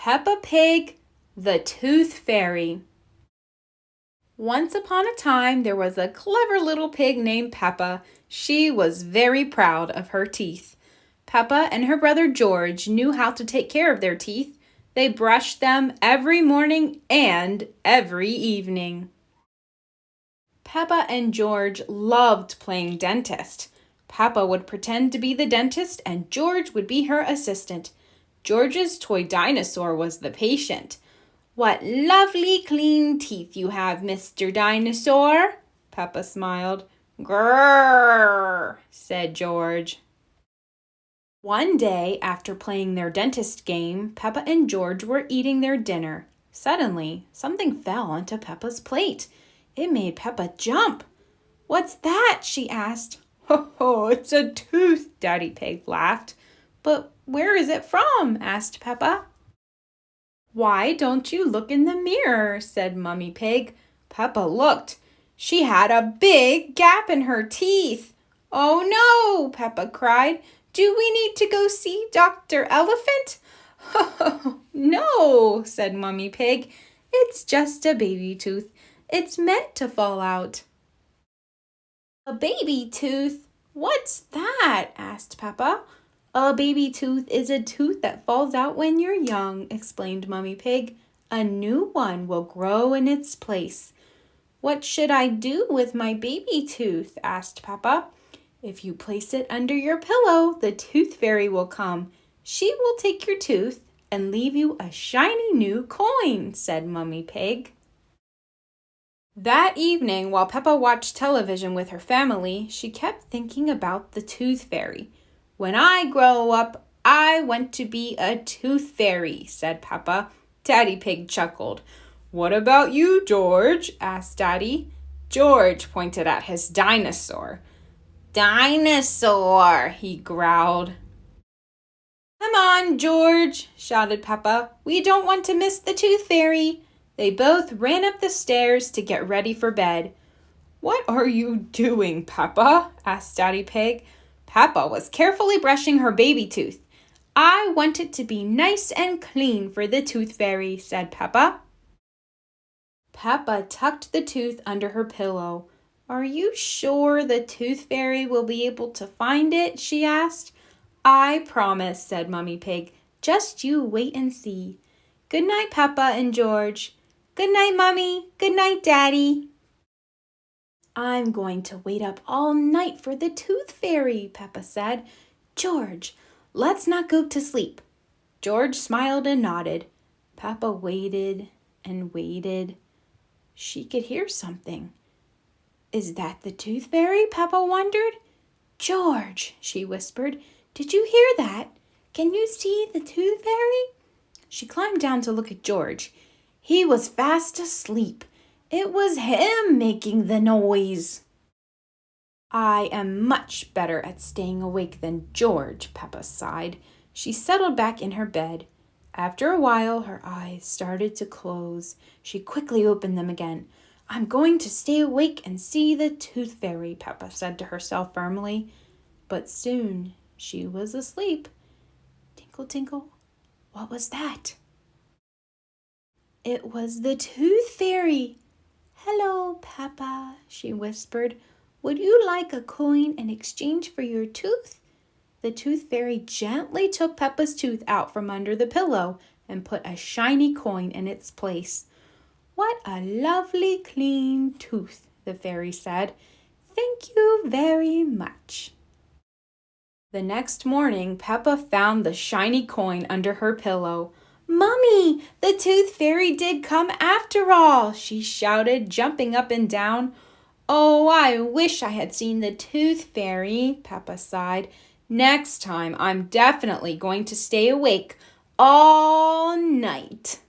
Peppa Pig, the Tooth Fairy. Once upon a time, there was a clever little pig named Peppa. She was very proud of her teeth. Peppa and her brother George knew how to take care of their teeth. They brushed them every morning and every evening. Peppa and George loved playing dentist. Peppa would pretend to be the dentist and George would be her assistant. George's toy dinosaur was the patient. "What lovely clean teeth you have, Mr. Dinosaur," Peppa smiled. "Grrr," said George. One day, after playing their dentist game, Peppa and George were eating their dinner. Suddenly, something fell onto Peppa's plate. It made Peppa jump. "What's that?" she asked. "Oh, it's a tooth," Daddy Pig laughed. "But where is it from?" asked Peppa. "Why don't you look in the mirror?" said Mummy Pig. Peppa looked. She had a big gap in her teeth. "Oh no," Peppa cried. "Do we need to go see Dr. Elephant?" "No," said Mummy Pig. "It's just a baby tooth. It's meant to fall out." "A baby tooth? What's that?" asked Peppa. "A baby tooth is a tooth that falls out when you're young," explained Mummy Pig. "A new one will grow in its place." "What should I do with my baby tooth?" asked Peppa. "If you place it under your pillow, the tooth fairy will come. She will take your tooth and leave you a shiny new coin," said Mummy Pig. That evening, while Peppa watched television with her family, she kept thinking about the tooth fairy. "When I grow up, I want to be a tooth fairy," said Peppa. Daddy Pig chuckled. "What about you, George?" asked Daddy. George pointed at his dinosaur. "Dinosaur," he growled. "Come on, George," shouted Peppa. "We don't want to miss the tooth fairy." They both ran up the stairs to get ready for bed. "What are you doing, Peppa?" asked Daddy Pig. Peppa was carefully brushing her baby tooth. "I want it to be nice and clean for the tooth fairy," said Peppa. Peppa tucked the tooth under her pillow. "Are you sure the tooth fairy will be able to find it?" she asked. "I promise," said Mummy Pig. "Just you wait and see." "Good night, Peppa and George." "Good night, Mummy. Good night, Daddy." "I'm going to wait up all night for the tooth fairy," Peppa said. "George, let's not go to sleep." George smiled and nodded. Peppa waited and waited. She could hear something. "Is that the tooth fairy?" Peppa wondered. "George," she whispered, "did you hear that? Can you see the tooth fairy?" She climbed down to look at George. He was fast asleep. It was him making the noise. "I am much better at staying awake than George," Peppa sighed. She settled back in her bed. After a while, her eyes started to close. She quickly opened them again. "I'm going to stay awake and see the tooth fairy," Peppa said to herself firmly. But soon she was asleep. Tinkle, tinkle. What was that? It was the tooth fairy. "Hello, Peppa," she whispered. "Would you like a coin in exchange for your tooth?" The tooth fairy gently took Peppa's tooth out from under the pillow and put a shiny coin in its place. "What a lovely clean tooth," the fairy said. "Thank you very much." The next morning, Peppa found the shiny coin under her pillow. "Mummy, the tooth fairy did come after all," she shouted, jumping up and down. "Oh, I wish I had seen the tooth fairy," Peppa sighed. "Next time, I'm definitely going to stay awake all night."